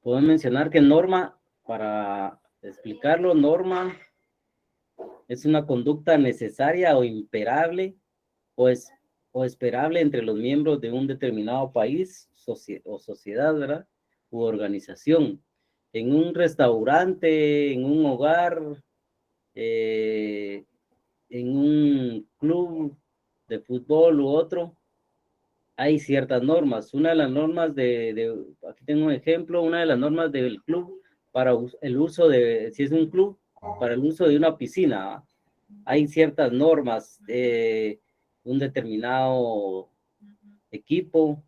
Puedo mencionar que norma, para explicarlo, norma es una conducta necesaria o imperable pues, o esperable entre los miembros de un determinado país o sociedad, ¿verdad? U organización. En un restaurante, en un hogar, eh, en un club de fútbol u otro, hay ciertas normas. Una de las normas aquí tengo un ejemplo, una de las normas del club para el uso de, si es un club, para el uso de una piscina, ¿va? Hay ciertas normas, un determinado equipo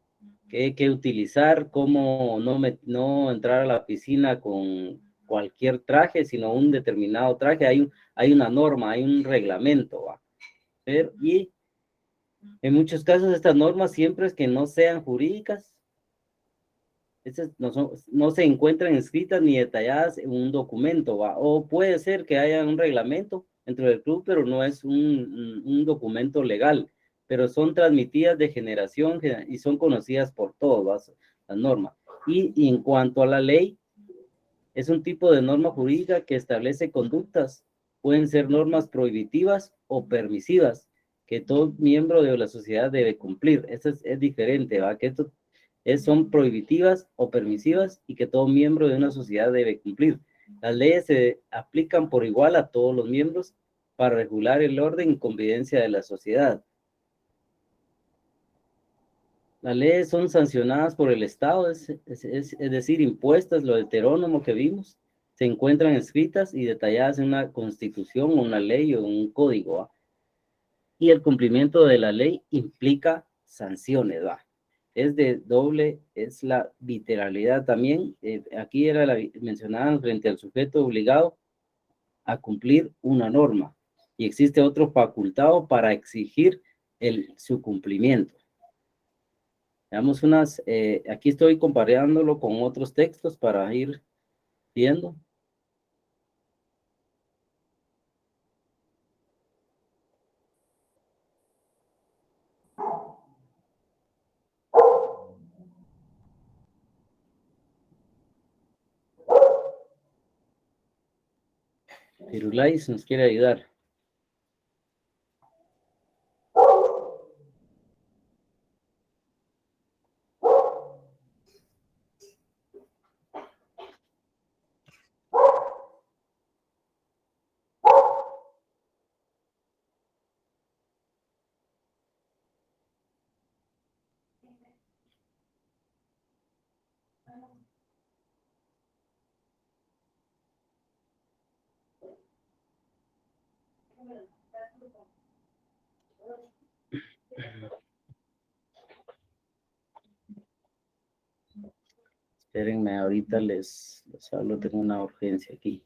que hay que utilizar, cómo no entrar a la piscina con cualquier traje, sino un determinado traje. Hay una norma, hay un reglamento, ¿va? Y en muchos casos estas normas siempre es que no sean jurídicas, estas no se encuentran escritas ni detalladas en un documento, ¿va? O puede ser que haya un reglamento dentro del club, pero no es un documento legal, pero son transmitidas de generación y son conocidas por todos, ¿va? Las normas. Y en cuanto a la ley, es un tipo de norma jurídica que establece conductas, pueden ser normas prohibitivas o permisivas, que todo miembro de la sociedad debe cumplir. Eso es diferente, ¿va? Que esto son prohibitivas o permisivas y que todo miembro de una sociedad debe cumplir. Las leyes se aplican por igual a todos los miembros para regular el orden y convivencia de la sociedad. Las leyes son sancionadas por el Estado, es decir, impuestas, lo heterónomo que vimos, se encuentran escritas y detalladas en una constitución, una ley o un código, ¿va? Y el cumplimiento de la ley implica sanciones, ¿va? Es de doble, es la literalidad también. Aquí era mencionaban frente al sujeto obligado a cumplir una norma y existe otro facultado para exigir su cumplimiento. Veamos aquí estoy comparándolo con otros textos para ir viendo. Firulais nos quiere ayudar. Espérenme, ahorita les hablo, tengo una urgencia aquí.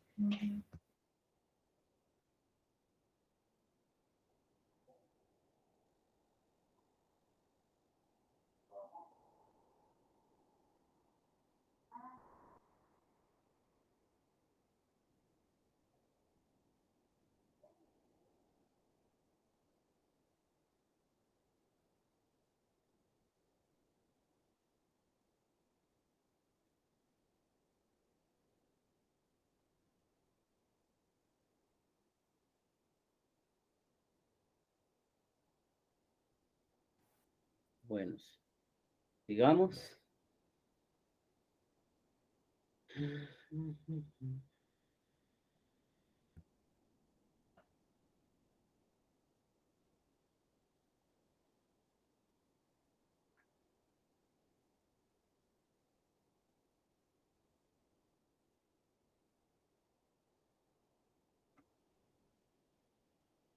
Bueno, digamos.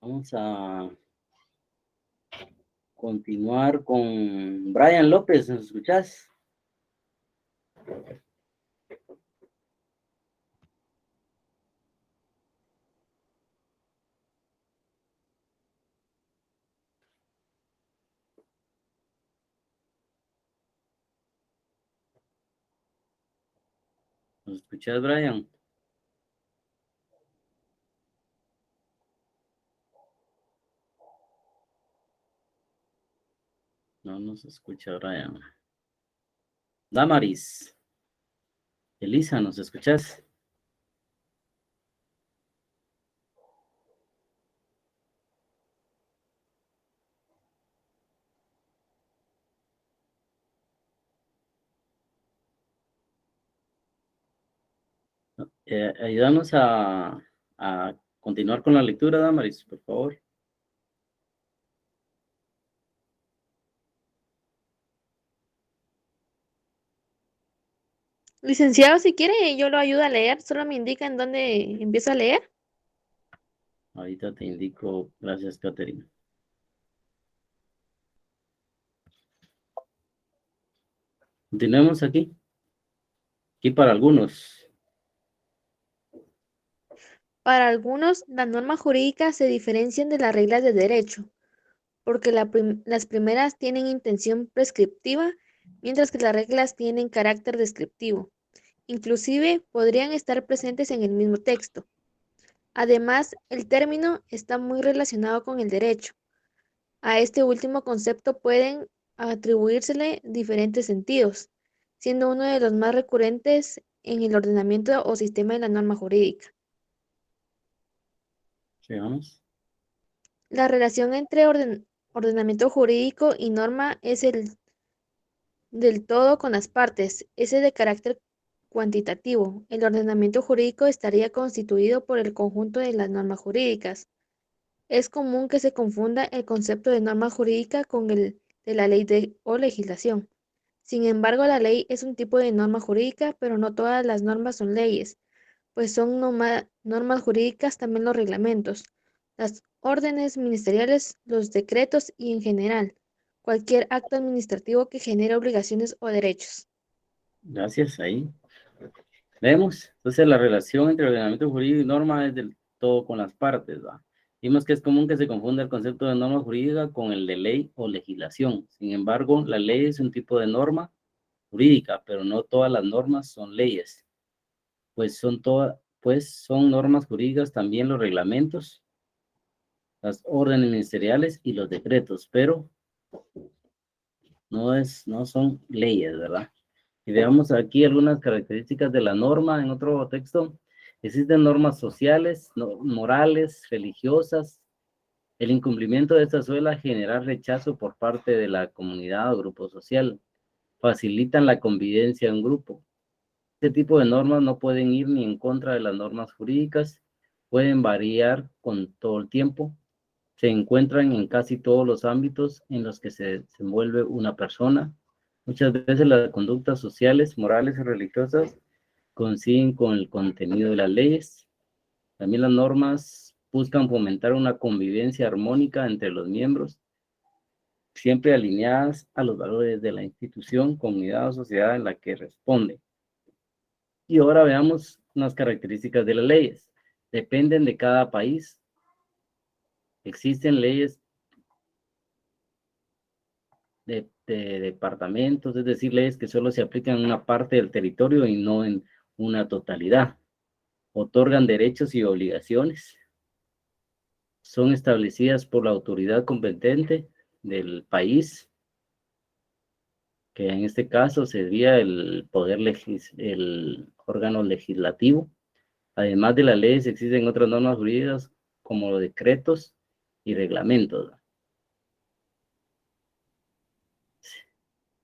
Vamos a continuar con Brian López, ¿nos escuchás? ¿Nos escuchás, Brian? No nos escucha Brian. Damaris. Elisa, ¿nos escuchás? Ayúdanos a continuar con la lectura, Damaris, por favor. Licenciado, si quiere, yo lo ayudo a leer, solo me indica en dónde empiezo a leer. Ahorita te indico. Gracias, Caterina. Continuemos aquí. Aquí para algunos. Para algunos, las normas jurídicas se diferencian de las reglas de derecho, porque las primeras tienen intención prescriptiva, mientras que las reglas tienen carácter descriptivo. Inclusive podrían estar presentes en el mismo texto. Además, el término está muy relacionado con el derecho. A este último concepto pueden atribuírsele diferentes sentidos, siendo uno de los más recurrentes en el ordenamiento o sistema de la norma jurídica. Sigamos. La relación entre ordenamiento jurídico y norma es el del todo con las partes, es de carácter cuantitativo. El ordenamiento jurídico estaría constituido por el conjunto de las normas jurídicas. Es común que se confunda el concepto de norma jurídica con el de la ley o legislación. Sin embargo, la ley es un tipo de norma jurídica, pero no todas las normas son leyes, pues son normas jurídicas también los reglamentos, las órdenes ministeriales, los decretos y en general, cualquier acto administrativo que genere obligaciones o derechos. Gracias, ahí. Vemos. Entonces, la relación entre ordenamiento jurídico y norma es del todo con las partes, ¿va? Vimos que es común que se confunda el concepto de norma jurídica con el de ley o legislación. Sin embargo, la ley es un tipo de norma jurídica, pero no todas las normas son leyes, pues son normas jurídicas también los reglamentos, las órdenes ministeriales y los decretos, pero no son leyes, ¿verdad? Y veamos aquí algunas características de la norma en otro texto. Existen normas sociales, morales, religiosas. El incumplimiento de estas suele generar rechazo por parte de la comunidad o grupo social. Facilitan la convivencia en grupo. Este tipo de normas no pueden ir ni en contra de las normas jurídicas, pueden variar con todo el tiempo, se encuentran en casi todos los ámbitos en los que se desenvuelve una persona. Muchas veces las conductas sociales, morales y religiosas coinciden con el contenido de las leyes. También las normas buscan fomentar una convivencia armónica entre los miembros, siempre alineadas a los valores de la institución, comunidad o sociedad en la que responde. Y ahora veamos unas características de las leyes. Dependen de cada país. Existen leyes de departamentos, es decir, leyes que solo se aplican en una parte del territorio y no en una totalidad. Otorgan derechos y obligaciones. Son establecidas por la autoridad competente del país, que en este caso sería el el órgano legislativo. Además de las leyes, existen otras normas jurídicas como los decretos y reglamentos.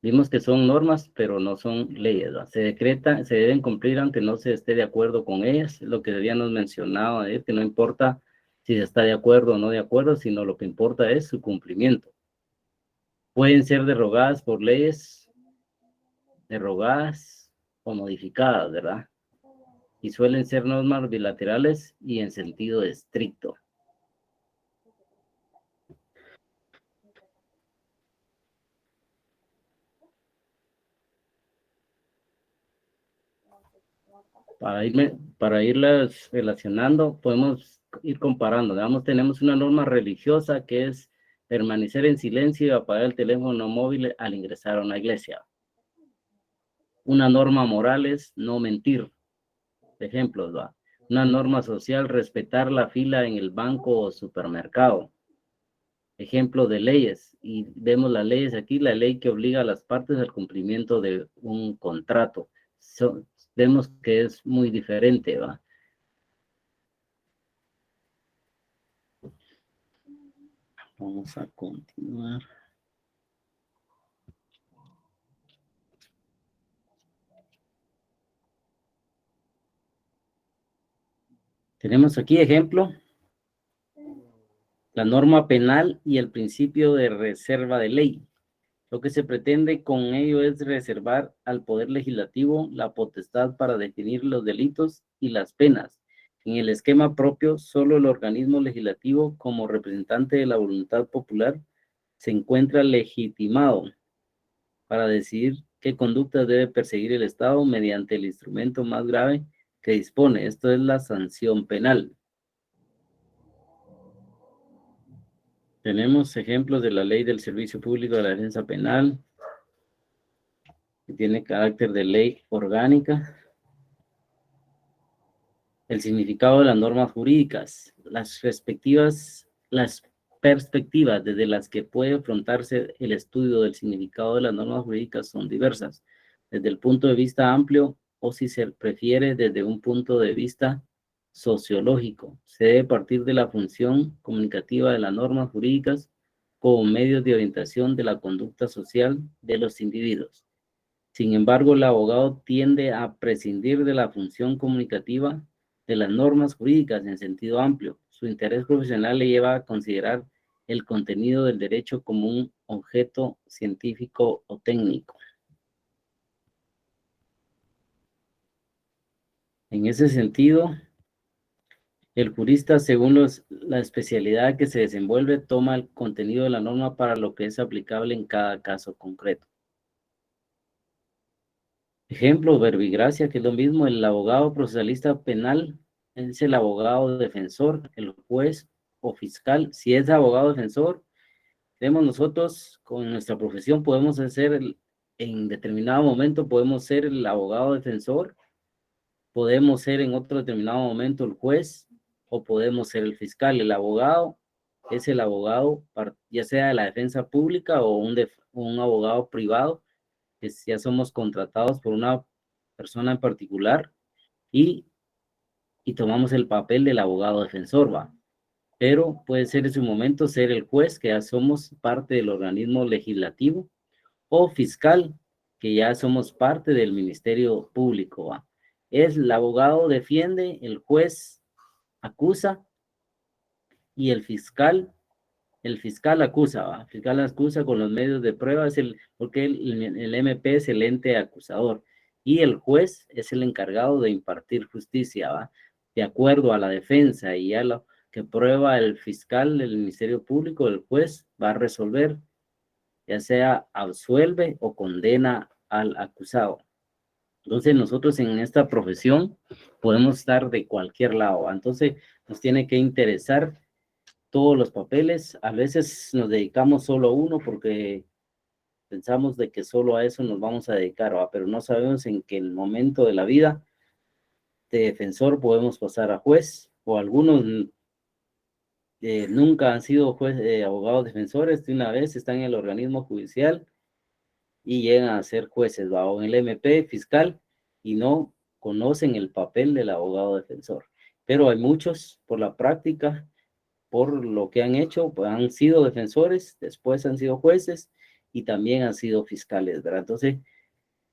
Vimos que son normas, pero no son leyes, ¿va? Se deben cumplir aunque no se esté de acuerdo con ellas. Es lo que habíamos mencionado, que no importa si se está de acuerdo o no de acuerdo, sino lo que importa es su cumplimiento. Pueden ser derogadas por leyes, derogadas o modificadas, ¿verdad? Y suelen ser normas bilaterales y en sentido estricto. Para irlas relacionando, podemos ir comparando. Digamos, tenemos una norma religiosa que es permanecer en silencio y apagar el teléfono móvil al ingresar a una iglesia. Una norma moral es no mentir. Ejemplos, ¿va? Una norma social, respetar la fila en el banco o supermercado. Ejemplo de leyes. Y vemos las leyes aquí, la ley que obliga a las partes al cumplimiento de un contrato. vemos que es muy diferente, ¿va? Vamos a continuar. Tenemos aquí ejemplo, la norma penal y el principio de reserva de ley. Lo que se pretende con ello es reservar al Poder Legislativo la potestad para definir los delitos y las penas. En el esquema propio, solo el organismo legislativo, como representante de la voluntad popular, se encuentra legitimado para decidir qué conductas debe perseguir el Estado mediante el instrumento más grave que dispone. Esto es la sanción penal. Tenemos ejemplos de la Ley del Servicio Público de la Defensa Penal, que tiene carácter de ley orgánica. El significado de las normas jurídicas, las perspectivas desde las que puede afrontarse el estudio del significado de las normas jurídicas son diversas, desde el punto de vista amplio o si se prefiere desde un punto de vista sociológico. Se debe partir de la función comunicativa de las normas jurídicas como medios de orientación de la conducta social de los individuos. Sin embargo, el abogado tiende a prescindir de la función comunicativa de las normas jurídicas en sentido amplio. Su interés profesional le lleva a considerar el contenido del derecho como un objeto científico o técnico. En ese sentido, el jurista, según la especialidad que se desenvuelve, toma el contenido de la norma para lo que es aplicable en cada caso concreto. Ejemplo, verbigracia, que es lo mismo, el abogado procesalista penal es el abogado defensor, el juez o fiscal. Si es abogado defensor, tenemos nosotros con nuestra profesión, podemos hacer, en determinado momento podemos ser el abogado defensor, podemos ser en otro determinado momento el juez o podemos ser el fiscal. El abogado es el abogado, ya sea de la defensa pública o un abogado privado, que ya somos contratados por una persona en particular y, tomamos el papel del abogado defensor, ¿va? Pero puede ser en su momento ser el juez, que ya somos parte del organismo legislativo, o fiscal, que ya somos parte del Ministerio Público, ¿va? El abogado defiende, el juez acusa y el fiscal acusa, ¿va? El fiscal acusa con los medios de prueba, porque el MP es el ente acusador y el juez es el encargado de impartir justicia, ¿va? De acuerdo a la defensa y a lo que prueba el fiscal del Ministerio Público, el juez va a resolver, ya sea absuelve o condena al acusado. Entonces nosotros en esta profesión podemos estar de cualquier lado, ¿va? Entonces nos tiene que interesar todos los papeles. A veces nos dedicamos solo a uno porque pensamos de que solo a eso nos vamos a dedicar, ¿va? Pero no sabemos en qué momento de la vida de defensor podemos pasar a juez, o algunos nunca han sido abogados defensores, de una vez están en el organismo judicial y llegan a ser jueces, ¿va? O en el MP fiscal, y no conocen el papel del abogado defensor. Pero hay muchos por la práctica, por lo que han hecho, pues han sido defensores, después han sido jueces y también han sido fiscales, ¿verdad? Entonces,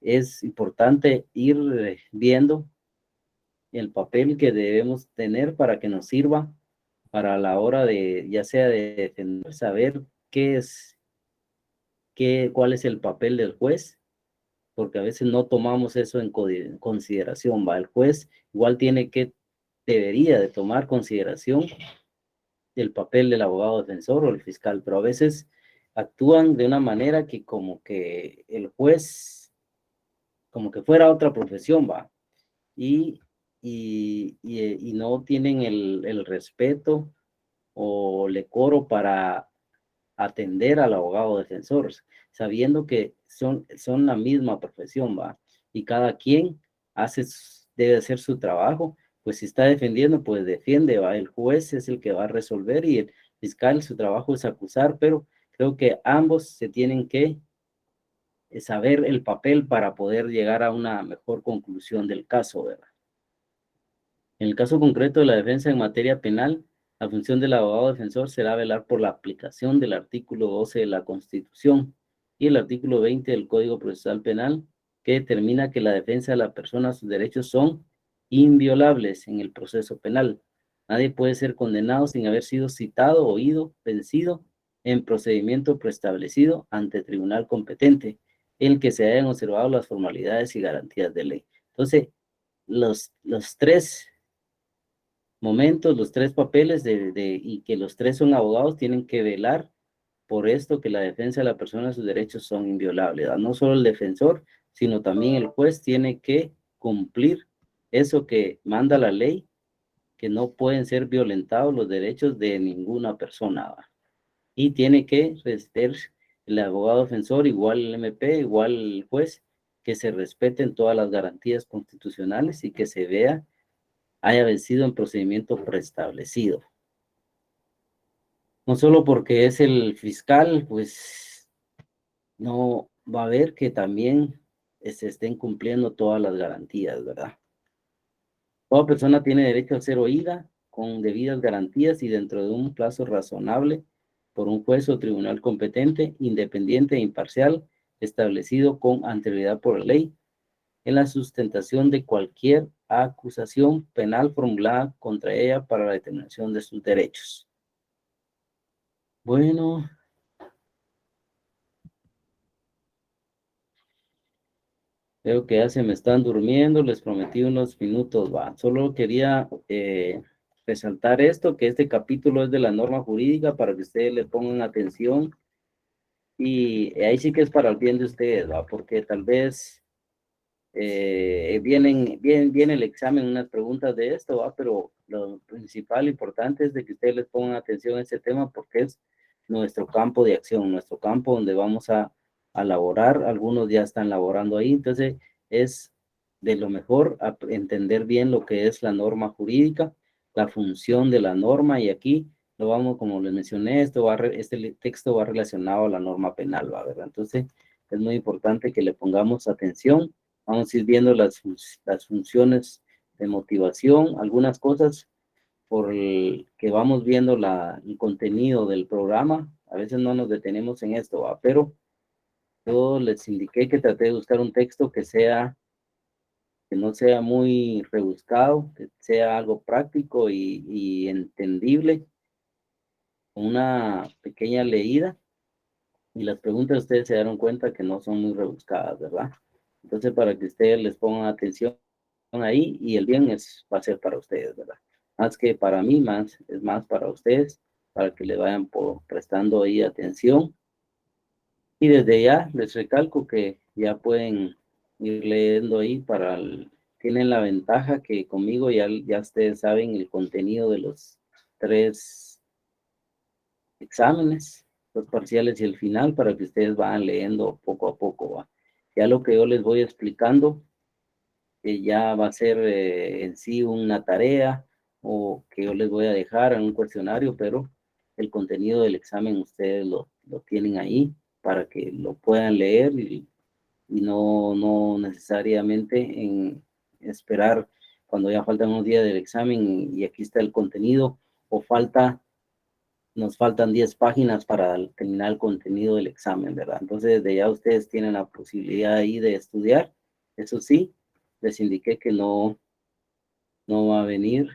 es importante ir viendo el papel que debemos tener para que nos sirva para la hora de, ya sea de defender, saber cuál es el papel del juez, porque a veces no tomamos eso en consideración, ¿va? El juez igual debería de tomar consideración el papel del abogado defensor o el fiscal, pero a veces actúan de una manera que como que el juez, como que fuera otra profesión, va, y no tienen el respeto o el decoro para atender al abogado defensor, sabiendo que son la misma profesión, va, y cada quien debe hacer su trabajo. Pues si está defendiendo, pues defiende, va. El juez es el que va a resolver y el fiscal su trabajo es acusar, pero creo que ambos se tienen que saber el papel para poder llegar a una mejor conclusión del caso, ¿verdad? En el caso concreto de la defensa en materia penal, la función del abogado defensor será velar por la aplicación del artículo 12 de la Constitución y el artículo 20 del Código Procesal Penal, que determina que la defensa de la persona, sus derechos son inviolables en el proceso penal. Nadie puede ser condenado sin haber sido citado, oído, vencido en procedimiento preestablecido ante tribunal competente, en el que se hayan observado las formalidades y garantías de ley. Entonces, los tres momentos, los tres papeles y que los tres son abogados tienen que velar por esto, que la defensa de la persona, sus derechos son inviolables, ¿verdad? No solo el defensor, sino también el juez tiene que cumplir eso que manda la ley, que no pueden ser violentados los derechos de ninguna persona, ¿verdad? Y tiene que respetar el abogado defensor, igual el MP, igual el juez, que se respeten todas las garantías constitucionales y que se vea haya vencido en procedimiento preestablecido. No solo porque es el fiscal, pues no va a ver que también se estén cumpliendo todas las garantías, ¿verdad? Toda persona tiene derecho a ser oída con debidas garantías y dentro de un plazo razonable por un juez o tribunal competente, independiente e imparcial, establecido con anterioridad por la ley, en la sustentación de cualquier acusación penal formulada contra ella para la determinación de sus derechos. Bueno, veo que ya se me están durmiendo, les prometí unos minutos, va. Solo quería resaltar esto, que este capítulo es de la norma jurídica para que ustedes le pongan atención y ahí sí que es para el bien de ustedes, va, porque tal vez viene el examen, unas preguntas de esto, ¿va? Pero lo principal, importante es de que ustedes les pongan atención a este tema porque es nuestro campo de acción, nuestro campo donde vamos a laborar, algunos ya están laborando ahí, entonces es de lo mejor entender bien lo que es la norma jurídica, la función de la norma y aquí lo vamos, como les mencioné, este texto va relacionado a la norma penal, ¿va? ¿Verdad? Entonces es muy importante que le pongamos atención. Vamos a ir viendo las funciones de motivación, algunas cosas por el que vamos viendo el contenido del programa. A veces no nos detenemos en esto, ¿va? Pero yo les indiqué que traté de buscar un texto que no sea muy rebuscado, que sea algo práctico y entendible, con una pequeña leída. Y las preguntas ustedes se dieron cuenta que no son muy rebuscadas, ¿verdad? Entonces, para que ustedes les pongan atención ahí y el bien va a ser para ustedes, ¿verdad? Más que para mí, es más para ustedes, para que le vayan prestando ahí atención. Y desde ya les recalco que ya pueden ir leyendo ahí tienen la ventaja que conmigo ya ustedes saben el contenido de los 3 exámenes, los parciales y el final, para que ustedes vayan leyendo poco a poco, ¿va? Ya lo que yo les voy explicando, ya va a ser en sí una tarea o que yo les voy a dejar en un cuestionario, pero el contenido del examen ustedes lo tienen ahí para que lo puedan leer y no necesariamente en esperar cuando ya faltan unos días del examen y aquí está el contenido o nos faltan 10 páginas para terminar el contenido del examen, ¿verdad? Entonces, desde ya ustedes tienen la posibilidad ahí de estudiar. Eso sí, les indiqué que no va a venir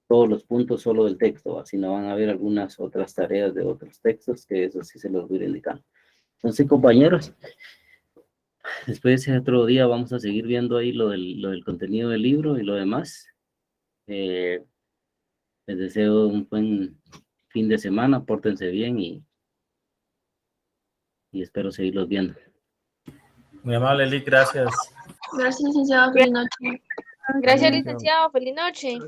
todos los puntos solo del texto, sino van a haber algunas otras tareas de otros textos, que eso sí se los voy a indicar. Entonces, compañeros, después ese otro día vamos a seguir viendo ahí lo del contenido del libro y lo demás. Les deseo un buen fin de semana, pórtense bien y espero seguirlos viendo. Muy amable, Lick, gracias. Gracias, licenciado. Feliz noche. Gracias, licenciado. Feliz noche.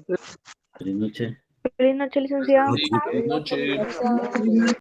Feliz noche. Feliz noche, licenciado. Buenas noches.